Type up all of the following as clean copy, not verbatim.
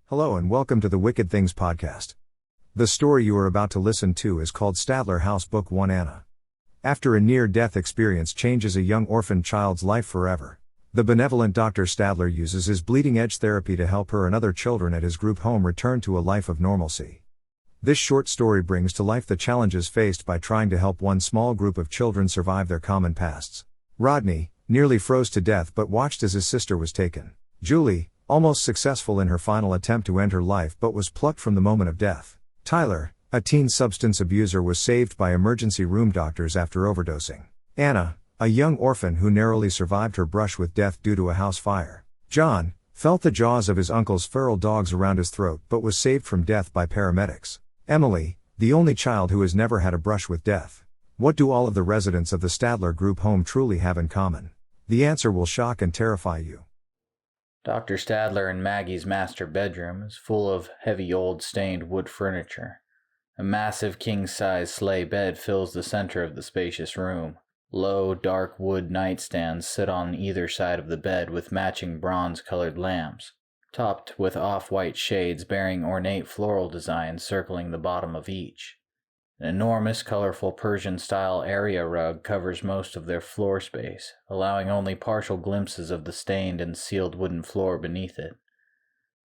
Hello and welcome to the Wicked Things podcast. The story you are about to listen to is called Stadler House Book 1 Anna. After a near-death experience changes a young orphan child's life forever, the benevolent Dr. Stadler uses his bleeding-edge therapy to help her and other children at his group home return to a life of normalcy. This short story brings to life the challenges faced by trying to help one small group of children survive their common pasts. Rodney nearly froze to death but watched as his sister was taken. Julie, almost successful in her final attempt to end her life but was plucked from the moment of death. Tyler, a teen substance abuser, was saved by emergency room doctors after overdosing. Anna, a young orphan who narrowly survived her brush with death due to a house fire. John felt the jaws of his uncle's feral dogs around his throat but was saved from death by paramedics. Emily, the only child who has never had a brush with death. What do all of the residents of the Stadler group home truly have in common? The answer will shock and terrify you. Dr. Stadler and Maggie's master bedroom is full of heavy old stained wood furniture. A massive king-size sleigh bed fills the center of the spacious room. Low, dark wood nightstands sit on either side of the bed with matching bronze-colored lamps, topped with off-white shades bearing ornate floral designs circling the bottom of each. An enormous, colorful Persian-style area rug covers most of their floor space, allowing only partial glimpses of the stained and sealed wooden floor beneath it.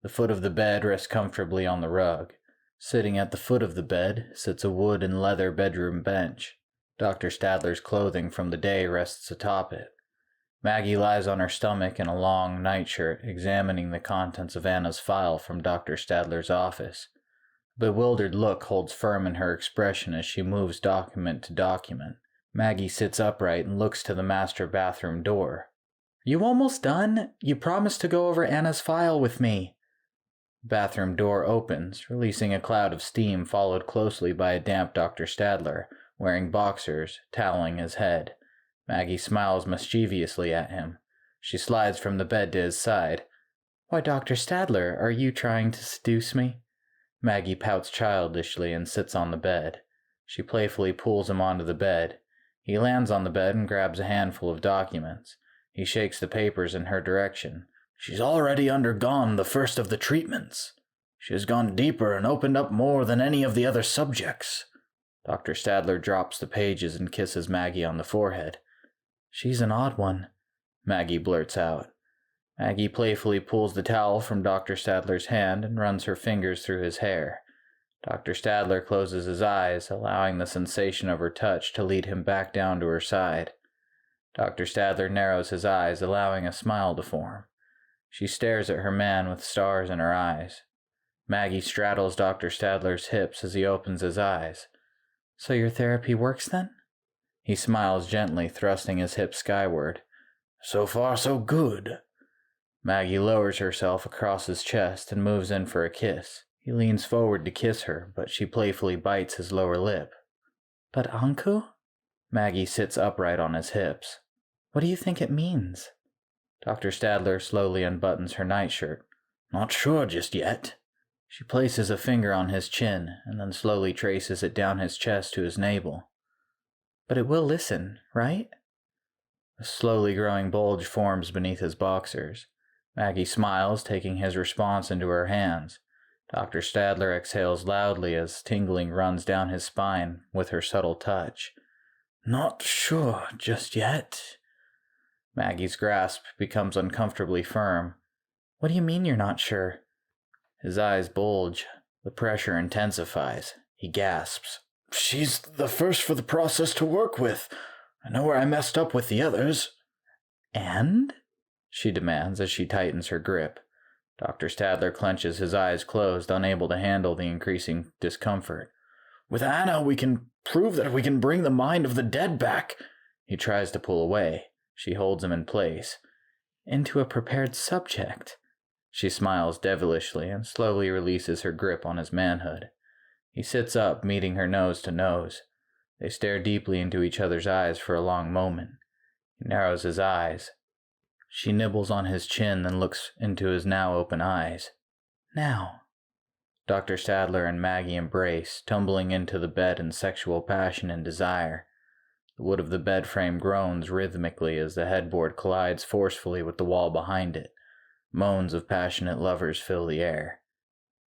The foot of the bed rests comfortably on the rug. Sitting at the foot of the bed sits a wood and leather bedroom bench. Dr. Stadler's clothing from the day rests atop it. Maggie lies on her stomach in a long nightshirt, examining the contents of Anna's file from Dr. Stadler's office. A bewildered look holds firm in her expression as she moves document to document. Maggie sits upright and looks to the master bathroom door. "You almost done? You promised to go over Anna's file with me." The bathroom door opens, releasing a cloud of steam followed closely by a damp Dr. Stadler, wearing boxers, toweling his head. Maggie smiles mischievously at him. She slides from the bed to his side. "Why, Dr. Stadler, are you trying to seduce me?" Maggie pouts childishly and sits on the bed. She playfully pulls him onto the bed. He lands on the bed and grabs a handful of documents. He shakes the papers in her direction. "She's already undergone the first of the treatments. She has gone deeper and opened up more than any of the other subjects." Dr. Stadler drops the pages and kisses Maggie on the forehead. "She's an odd one," Maggie blurts out. Maggie playfully pulls the towel from Dr. Stadler's hand and runs her fingers through his hair. Dr. Stadler closes his eyes, allowing the sensation of her touch to lead him back down to her side. Dr. Stadler narrows his eyes, allowing a smile to form. She stares at her man with stars in her eyes. Maggie straddles Dr. Stadler's hips as he opens his eyes. "So your therapy works then?" He smiles gently, thrusting his hips skyward. "So far, so good." Maggie lowers herself across his chest and moves in for a kiss. He leans forward to kiss her, but she playfully bites his lower lip. "But Anku?" Maggie sits upright on his hips. "What do you think it means?" Dr. Stadler slowly unbuttons her nightshirt. "Not sure just yet." She places a finger on his chin and then slowly traces it down his chest to his navel. "But it will listen, right?" A slowly growing bulge forms beneath his boxers. Maggie smiles, taking his response into her hands. Dr. Stadler exhales loudly as tingling runs down his spine with her subtle touch. "Not sure just yet." Maggie's grasp becomes uncomfortably firm. "What do you mean you're not sure?" His eyes bulge. The pressure intensifies. He gasps. "She's the first for the process to work with. I know where I messed up with the others." "And?" she demands as she tightens her grip. Dr. Stadler clenches, his eyes closed, unable to handle the increasing discomfort. "With Anna, we can prove that we can bring the mind of the dead back." He tries to pull away. She holds him in place. "Into a prepared subject." She smiles devilishly and slowly releases her grip on his manhood. He sits up, meeting her nose to nose. They stare deeply into each other's eyes for a long moment. He narrows his eyes. She nibbles on his chin, then looks into his now open eyes. "Now." Dr. Stadler and Maggie embrace, tumbling into the bed in sexual passion and desire. The wood of the bed frame groans rhythmically as the headboard collides forcefully with the wall behind it. Moans of passionate lovers fill the air.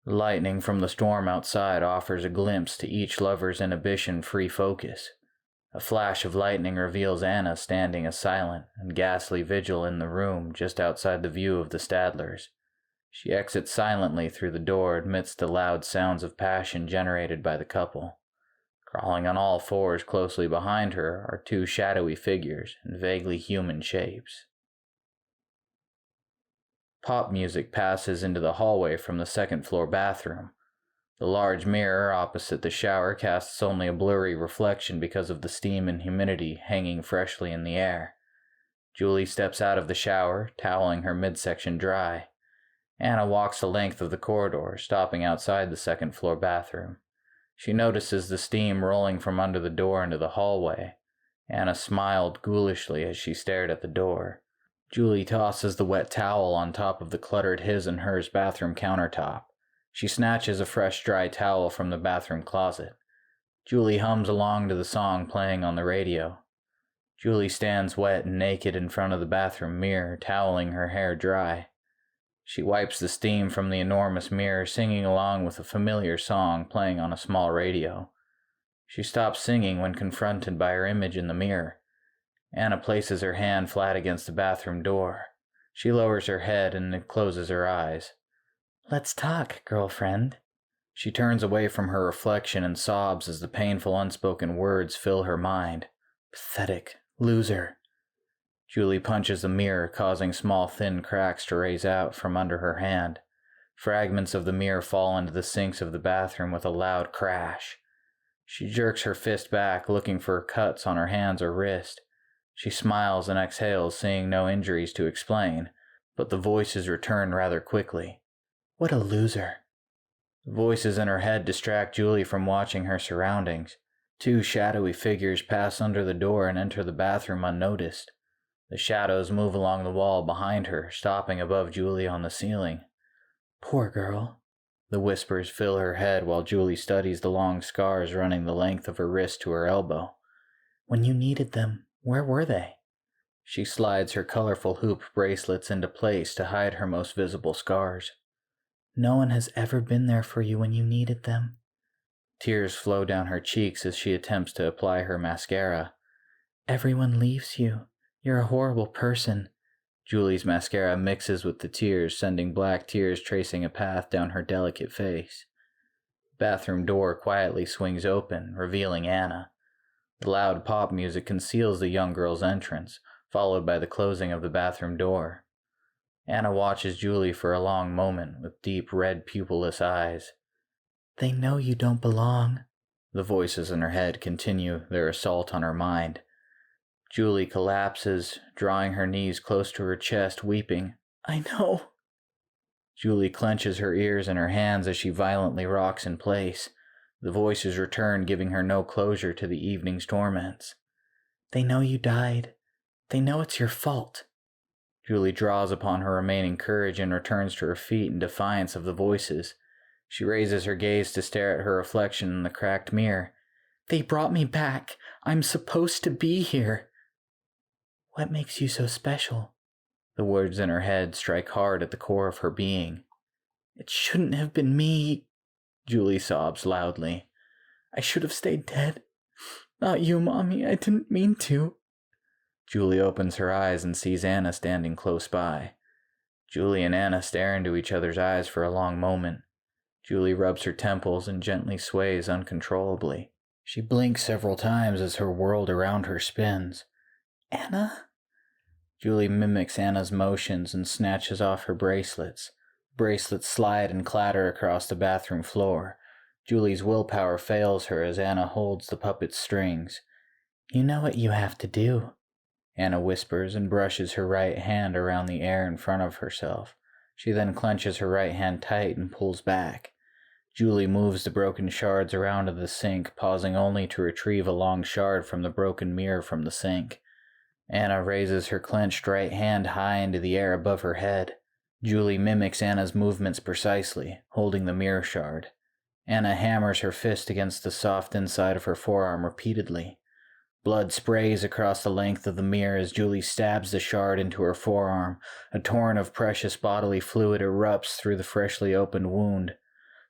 The lightning from the storm outside offers a glimpse to each lover's inhibition-free focus. A flash of lightning reveals Anna standing a silent and ghastly vigil in the room just outside the view of the Stadlers. She exits silently through the door amidst the loud sounds of passion generated by the couple. Crawling on all fours closely behind her are two shadowy figures in vaguely human shapes. Pop music passes into the hallway from the second-floor bathroom. The large mirror opposite the shower casts only a blurry reflection because of the steam and humidity hanging freshly in the air. Julie steps out of the shower, toweling her midsection dry. Anna walks the length of the corridor, stopping outside the second-floor bathroom. She notices the steam rolling from under the door into the hallway. Anna smiled ghoulishly as she stared at the door. Julie tosses the wet towel on top of the cluttered his and hers bathroom countertop. She snatches a fresh dry towel from the bathroom closet. Julie hums along to the song playing on the radio. Julie stands wet and naked in front of the bathroom mirror, toweling her hair dry. She wipes the steam from the enormous mirror, singing along with a familiar song playing on a small radio. She stops singing when confronted by her image in the mirror. Anna places her hand flat against the bathroom door. She lowers her head and closes her eyes. "Let's talk, girlfriend." She turns away from her reflection and sobs as the painful unspoken words fill her mind. Pathetic. Loser. Julie punches the mirror, causing small thin cracks to raise out from under her hand. Fragments of the mirror fall into the sinks of the bathroom with a loud crash. She jerks her fist back, looking for cuts on her hands or wrist. She smiles and exhales, seeing no injuries to explain, but the voices return rather quickly. What a loser. The voices in her head distract Julie from watching her surroundings. Two shadowy figures pass under the door and enter the bathroom unnoticed. The shadows move along the wall behind her, stopping above Julie on the ceiling. Poor girl. The whispers fill her head while Julie studies the long scars running the length of her wrist to her elbow. When you needed them, where were they? She slides her colorful hoop bracelets into place to hide her most visible scars. No one has ever been there for you when you needed them. Tears flow down her cheeks as she attempts to apply her mascara. Everyone leaves you. You're a horrible person. Julie's mascara mixes with the tears, sending black tears tracing a path down her delicate face. The bathroom door quietly swings open, revealing Anna. The loud pop music conceals the young girl's entrance, followed by the closing of the bathroom door. Anna watches Julie for a long moment with deep red pupilless eyes. They know you don't belong. The voices in her head continue their assault on her mind. Julie collapses, drawing her knees close to her chest, weeping. I know. Julie clenches her ears in her hands as she violently rocks in place. The voices return, giving her no closure to the evening's torments. They know you died. They know it's your fault. Julie draws upon her remaining courage and returns to her feet in defiance of the voices. She raises her gaze to stare at her reflection in the cracked mirror. They brought me back. I'm supposed to be here. What makes you so special? The words in her head strike hard at the core of her being. It shouldn't have been me. Julie sobs loudly. I should have stayed dead. Not you, Mommy. I didn't mean to. Julie opens her eyes and sees Anna standing close by. Julie and Anna stare into each other's eyes for a long moment. Julie rubs her temples and gently sways uncontrollably. She blinks several times as her world around her spins. Anna? Julie mimics Anna's motions and snatches off her bracelets. Bracelets slide and clatter across the bathroom floor. Julie's willpower fails her as Anna holds the puppet's strings. You know what you have to do, Anna whispers and brushes her right hand around the air in front of herself. She then clenches her right hand tight and pulls back. Julie moves the broken shards around to the sink, pausing only to retrieve a long shard from the broken mirror from the sink. Anna raises her clenched right hand high into the air above her head. Julie mimics Anna's movements precisely, holding the mirror shard. Anna hammers her fist against the soft inside of her forearm repeatedly. Blood sprays across the length of the mirror as Julie stabs the shard into her forearm. A torrent of precious bodily fluid erupts through the freshly opened wound.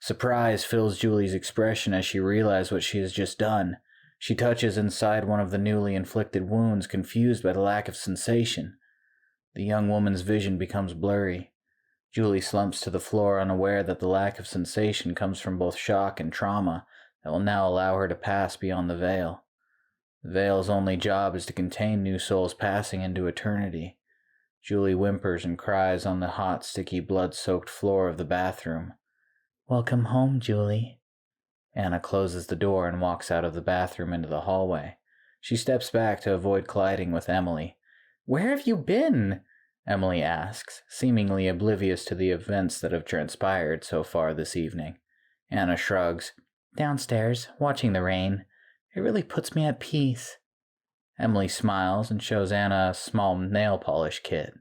Surprise fills Julie's expression as she realizes what she has just done. She touches inside one of the newly inflicted wounds, confused by the lack of sensation. The young woman's vision becomes blurry. Julie slumps to the floor, unaware that the lack of sensation comes from both shock and trauma that will now allow her to pass beyond the veil. The veil's only job is to contain new souls passing into eternity. Julie whimpers and cries on the hot, sticky, blood-soaked floor of the bathroom. "Welcome home, Julie." Anna closes the door and walks out of the bathroom into the hallway. She steps back to avoid colliding with Emily. "Where have you been?" Emily asks, seemingly oblivious to the events that have transpired so far this evening. Anna shrugs. "Downstairs, watching the rain. It really puts me at peace." Emily smiles and shows Anna a small nail polish kit.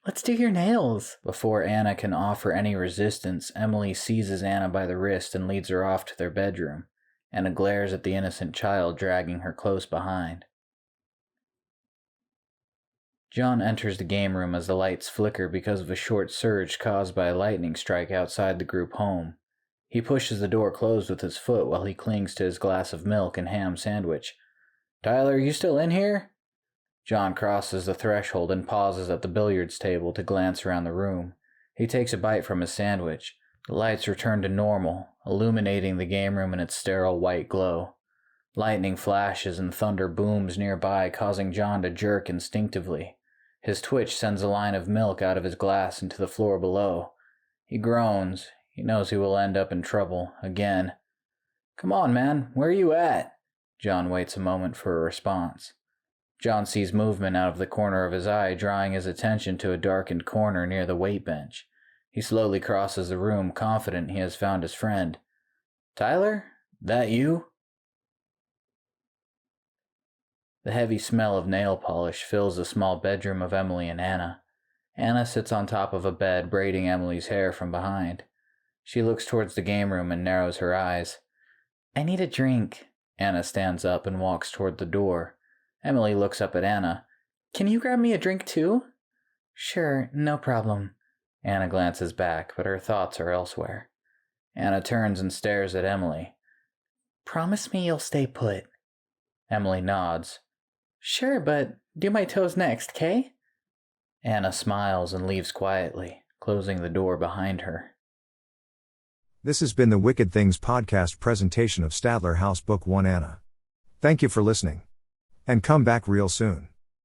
"Let's do your nails." Before Anna can offer any resistance, Emily seizes Anna by the wrist and leads her off to their bedroom. Anna glares at the innocent child, dragging her close behind. John enters the game room as the lights flicker because of a short surge caused by a lightning strike outside the group home. He pushes the door closed with his foot while he clings to his glass of milk and ham sandwich. "Tyler, you still in here?" John crosses the threshold and pauses at the billiards table to glance around the room. He takes a bite from his sandwich. The lights return to normal, illuminating the game room in its sterile white glow. Lightning flashes and thunder booms nearby, causing John to jerk instinctively. His twitch sends a line of milk out of his glass into the floor below. He groans. He knows he will end up in trouble, again. "Come on, man, where are you at?" John waits a moment for a response. John sees movement out of the corner of his eye, drawing his attention to a darkened corner near the weight bench. He slowly crosses the room, confident he has found his friend. "Tyler? That you?" The heavy smell of nail polish fills the small bedroom of Emily and Anna. Anna sits on top of a bed, braiding Emily's hair from behind. She looks towards the game room and narrows her eyes. "I need a drink." Anna stands up and walks toward the door. Emily looks up at Anna. "Can you grab me a drink too?" "Sure, no problem." Anna glances back, but her thoughts are elsewhere. Anna turns and stares at Emily. "Promise me you'll stay put." Emily nods. "Sure, but do my toes next, 'kay?" Anna smiles and leaves quietly, closing the door behind her. This has been the Wicked Things podcast presentation of Stadler House Book 1 Anna. Thank you for listening. And come back real soon.